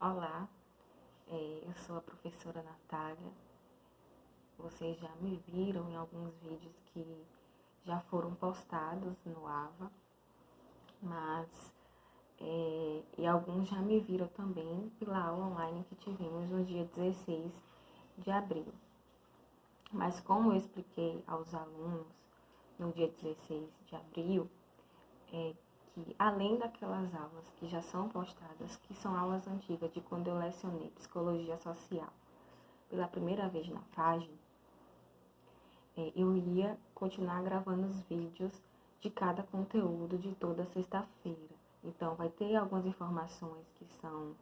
Olá, eu sou a professora Natália. Vocês já me viram em alguns vídeos que já foram postados no AVA, mas e alguns já me viram também pela aula online que tivemos no dia 16 de abril. Mas como eu expliquei aos alunos no dia 16 de abril, que além daquelas aulas que já são postadas, que são aulas antigas de quando eu lecionei Psicologia Social pela primeira vez na FAGE, eu ia continuar gravando os vídeos de cada conteúdo de toda sexta-feira. Então, vai ter algumas informações que são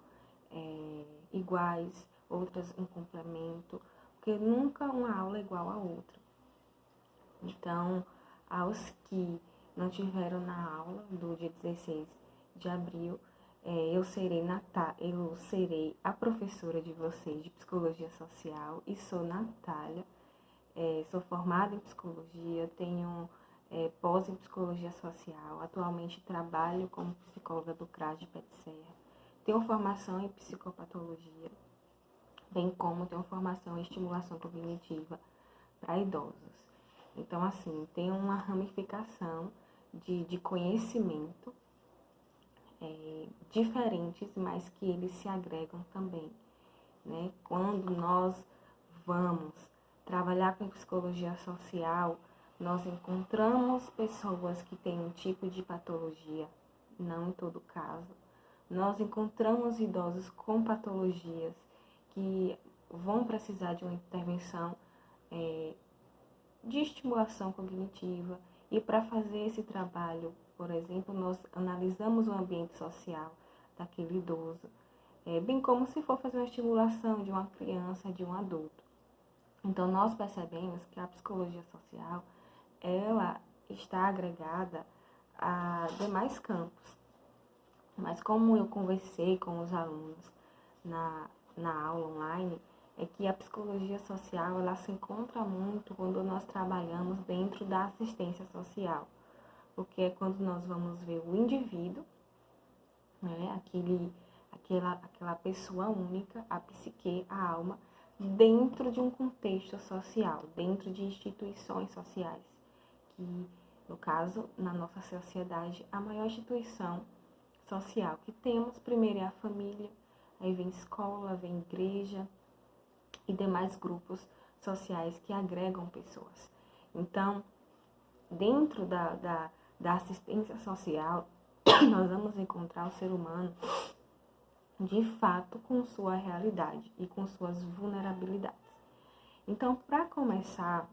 iguais, outras em complemento, porque nunca uma aula é igual a outra. Então, aos que não tiveram na aula do dia 16 de abril, eu serei a professora de vocês de Psicologia Social e sou Natália. Sou formada em Psicologia, tenho pós em Psicologia Social, atualmente trabalho como psicóloga do CRAS de Pé de Serra, tenho formação em Psicopatologia, bem como tenho formação em Estimulação Cognitiva para idosos. Então, assim, tem uma ramificação de conhecimento diferentes, mas que eles se agregam também, né? Quando nós vamos trabalhar com psicologia social, nós encontramos pessoas que têm um tipo de patologia, não em todo caso. Nós encontramos idosos com patologias que vão precisar de uma intervenção de estimulação cognitiva, e para fazer esse trabalho, por exemplo, nós analisamos o ambiente social daquele idoso, bem como se for fazer uma estimulação de uma criança, de um adulto. Então, nós percebemos que a psicologia social, ela está agregada a demais campos. Mas como eu conversei com os alunos na aula online, é que a psicologia social, ela se encontra muito quando nós trabalhamos dentro da assistência social. Porque é quando nós vamos ver o indivíduo, né, aquela pessoa única, a psique, a alma, dentro de um contexto social, dentro de instituições sociais, que, no caso, na nossa sociedade, a maior instituição social que temos, primeiro é a família, aí vem escola, vem igreja e demais grupos sociais que agregam pessoas. Então, dentro da assistência social, nós vamos encontrar o ser humano de fato com sua realidade e com suas vulnerabilidades. Então, para começar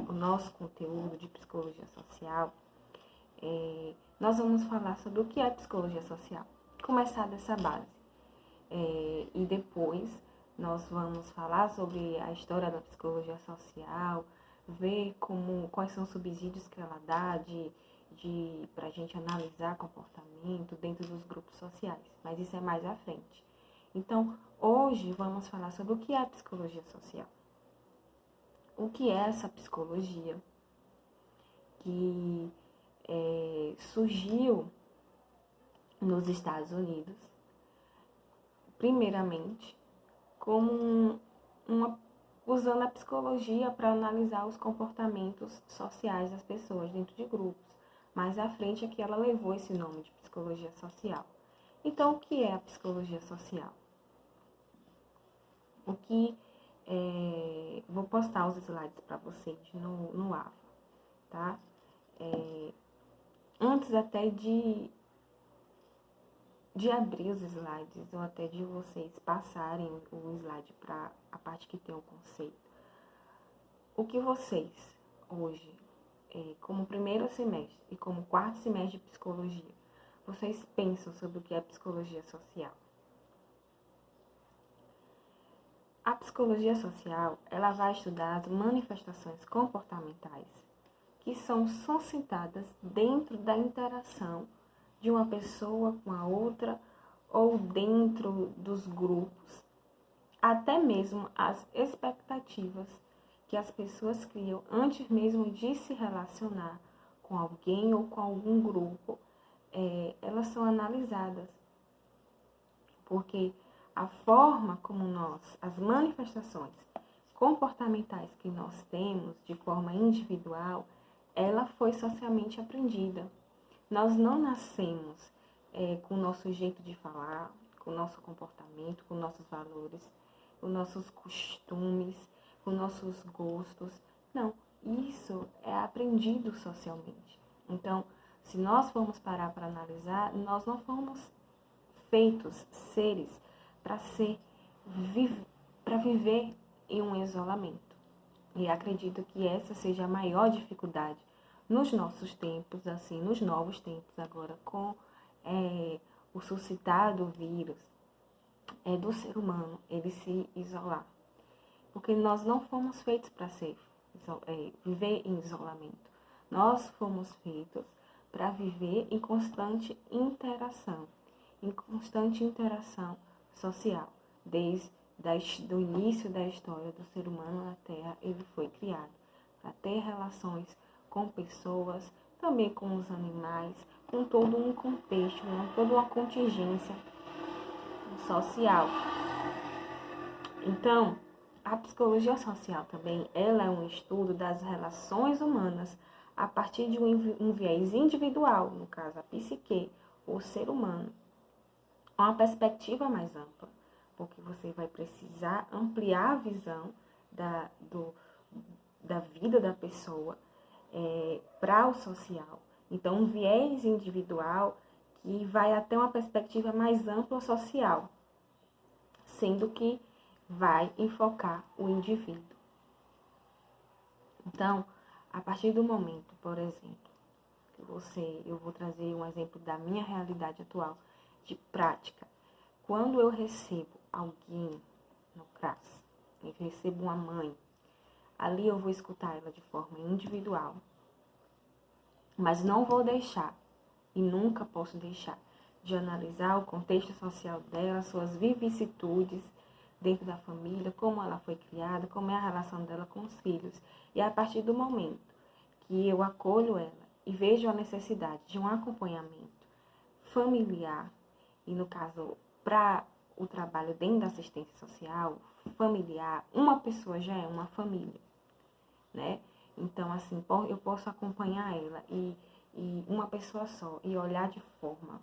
o nosso conteúdo de psicologia social, nós vamos falar sobre o que é psicologia social, começar dessa base. E depois nós vamos falar sobre a história da psicologia social, ver quais são os subsídios que ela dá para a gente analisar comportamento dentro dos grupos sociais, mas isso é mais à frente. Então, hoje vamos falar sobre o que é a psicologia social. O que é essa psicologia que surgiu nos Estados Unidos, primeiramente, como usando a psicologia para analisar os comportamentos sociais das pessoas dentro de grupos. Mais à frente é que ela levou esse nome de psicologia social. Então, o que é a psicologia social? Vou postar os slides para vocês no AVA, tá? Antes até de abrir os slides, ou até de vocês passarem o slide para a parte que tem o conceito, o que vocês, hoje, como primeiro semestre e como quarto semestre de psicologia, vocês pensam sobre o que é psicologia social? A psicologia social, ela vai estudar as manifestações comportamentais que são suscitadas dentro da interação de uma pessoa com a outra ou dentro dos grupos, até mesmo as expectativas que as pessoas criam antes mesmo de se relacionar com alguém ou com algum grupo, elas são analisadas porque a forma como as manifestações comportamentais que nós temos de forma individual, ela foi socialmente aprendida. Nós não nascemos com o nosso jeito de falar, com o nosso comportamento, com nossos valores, com nossos costumes, com nossos gostos. Não, isso é aprendido socialmente. Então, se nós formos parar para analisar, nós não fomos feitos seres para viver em um isolamento. E acredito que essa seja a maior dificuldade nos nossos tempos, assim, nos novos tempos agora, com o suscitado vírus do ser humano, ele se isolar. Porque nós não fomos feitos para viver em isolamento. Nós fomos feitos para viver em constante interação social. Desde o início da história do ser humano na Terra, ele foi criado para ter relações com pessoas, também com os animais, com todo um contexto, toda uma contingência social. Então, a psicologia social também, ela é um estudo das relações humanas a partir de um viés individual, no caso a psique, o ser humano, uma perspectiva mais ampla, porque você vai precisar ampliar a visão da vida da pessoa para o social. Então, um viés individual que vai até uma perspectiva mais ampla social, sendo que vai enfocar o indivíduo. Então, a partir do momento, por exemplo, eu vou trazer um exemplo da minha realidade atual, de prática. Quando eu recebo alguém no CRAS, eu recebo uma mãe, ali eu vou escutar ela de forma individual, mas não vou deixar, e nunca posso deixar, de analisar o contexto social dela, suas vicissitudes dentro da família, como ela foi criada, como é a relação dela com os filhos. E a partir do momento que eu acolho ela e vejo a necessidade de um acompanhamento familiar, e no caso, para o trabalho dentro da assistência social, familiar, uma pessoa já é uma família, né? Então, assim, eu posso acompanhar ela e uma pessoa só, e olhar de forma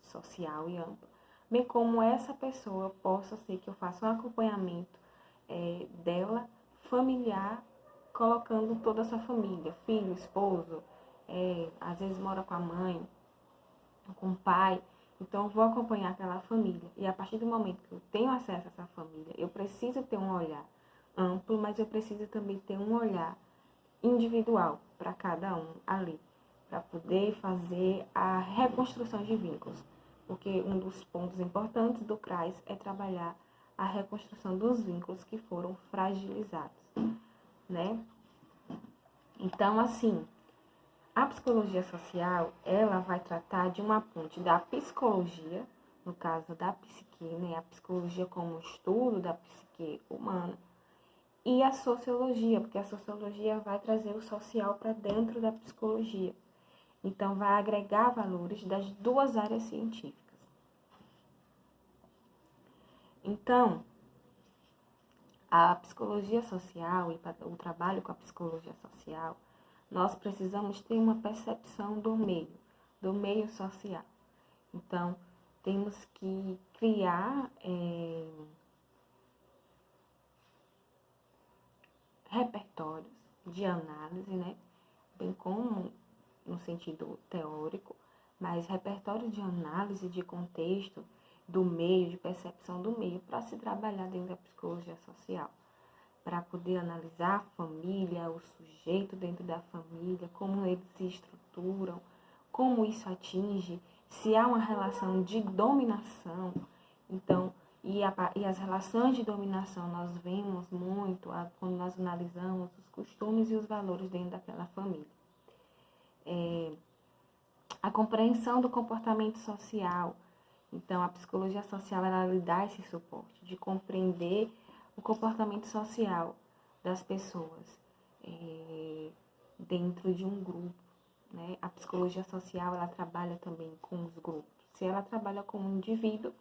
social e ampla, bem como essa pessoa possa ser que eu faça um acompanhamento dela familiar, colocando toda essa família, filho, esposo, às vezes mora com a mãe, com o pai. Então, eu vou acompanhar aquela família. E a partir do momento que eu tenho acesso a essa família, eu preciso ter um olhar amplo, mas eu preciso também ter um olhar individual para cada um ali, para poder fazer a reconstrução de vínculos. Porque um dos pontos importantes do CRAS é trabalhar a reconstrução dos vínculos que foram fragilizados, né? Então, assim, a psicologia social, ela vai tratar de uma ponte da psicologia, no caso da psique, né? A psicologia como estudo da psique humana, e a sociologia, porque a sociologia vai trazer o social para dentro da psicologia. Então, vai agregar valores das duas áreas científicas. Então, a psicologia social e o trabalho com a psicologia social, nós precisamos ter uma percepção do meio social. Então, temos que criar repertórios de análise, né? Bem como no sentido teórico, mas repertório de análise de contexto do meio, de percepção do meio, para se trabalhar dentro da psicologia social, para poder analisar a família, o sujeito dentro da família, como eles se estruturam, como isso atinge, se há uma relação de dominação. Então, e as relações de dominação nós vemos muito quando nós analisamos os costumes e os valores dentro daquela família. A compreensão do comportamento social. Então, a psicologia social, ela lhe dá esse suporte de compreender o comportamento social das pessoas dentro de um grupo, né? A psicologia social, ela trabalha também com os grupos. Se ela trabalha com um indivíduo,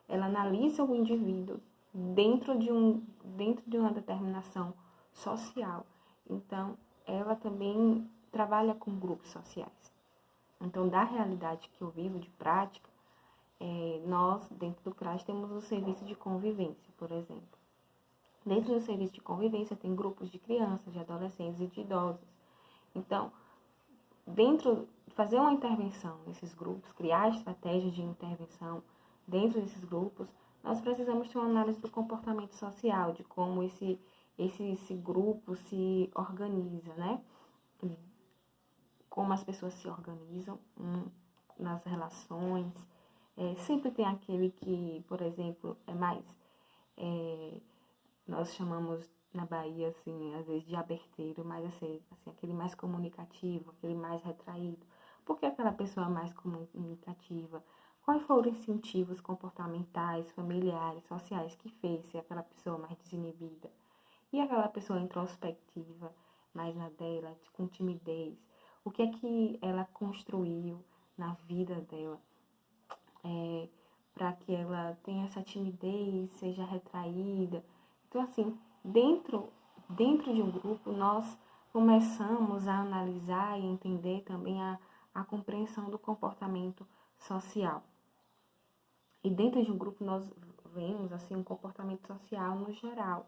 ela analisa o indivíduo dentro de uma determinação social. Então, ela também trabalha com grupos sociais. Então, da realidade que eu vivo de prática, nós, dentro do CRAS, temos o serviço de convivência, por exemplo. Dentro do serviço de convivência, tem grupos de crianças, de adolescentes e de idosos. Então, fazer uma intervenção nesses grupos, criar estratégias de intervenção dentro desses grupos, nós precisamos ter uma análise do comportamento social, de como esse grupo se organiza, né? Como as pessoas se organizam nas relações. Sempre tem aquele que, por exemplo, nós chamamos na Bahia, assim, às vezes de aberteiro, mas assim, aquele mais comunicativo, aquele mais retraído. Por que aquela pessoa mais comunicativa? Quais foram os incentivos comportamentais, familiares, sociais que fez ser aquela pessoa mais desinibida? E aquela pessoa introspectiva, mais na dela, com timidez? O que é que ela construiu na vida dela para que ela tenha essa timidez, seja retraída? Então, assim, dentro de um grupo, nós começamos a analisar e entender também a compreensão do comportamento social. E dentro de um grupo, nós vemos, assim, um comportamento social no geral,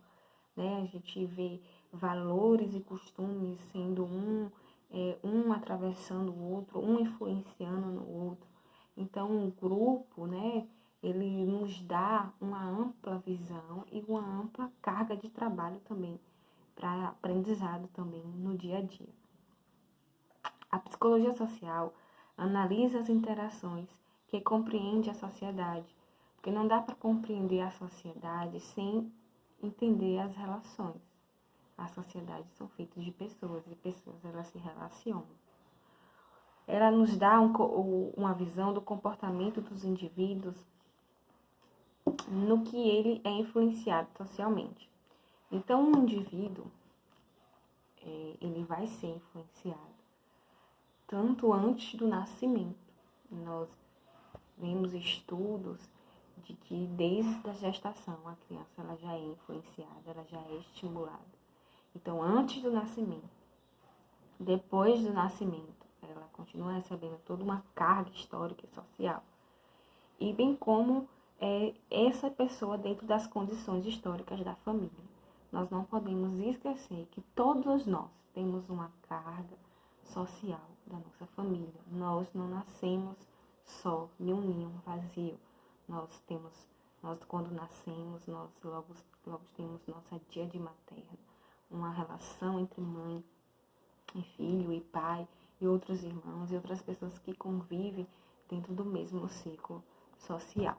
né? A gente vê valores e costumes sendo um atravessando o outro, um influenciando no outro. Então, o grupo, né, ele nos dá uma ampla visão e uma ampla carga de trabalho também, para aprendizado também no dia a dia. A psicologia social analisa as interações que compreende a sociedade, porque não dá para compreender a sociedade sem entender as relações. As sociedades são feitas de pessoas e pessoas elas se relacionam. Ela nos dá uma visão do comportamento dos indivíduos no que ele é influenciado socialmente. Então, um indivíduo, ele vai ser influenciado tanto antes do nascimento. Nós vemos estudos de que desde a gestação a criança ela já é influenciada, ela já é estimulada. Então, antes do nascimento, depois do nascimento, ela continua recebendo toda uma carga histórica e social. E bem como essa pessoa dentro das condições históricas da família. Nós não podemos esquecer que todos nós temos uma carga social da nossa família. Nós não nascemos só em um ninho vazio. Nós quando nascemos, nós logo temos nossa díade materna, uma relação entre mãe e filho e pai e outros irmãos e outras pessoas que convivem dentro do mesmo ciclo social.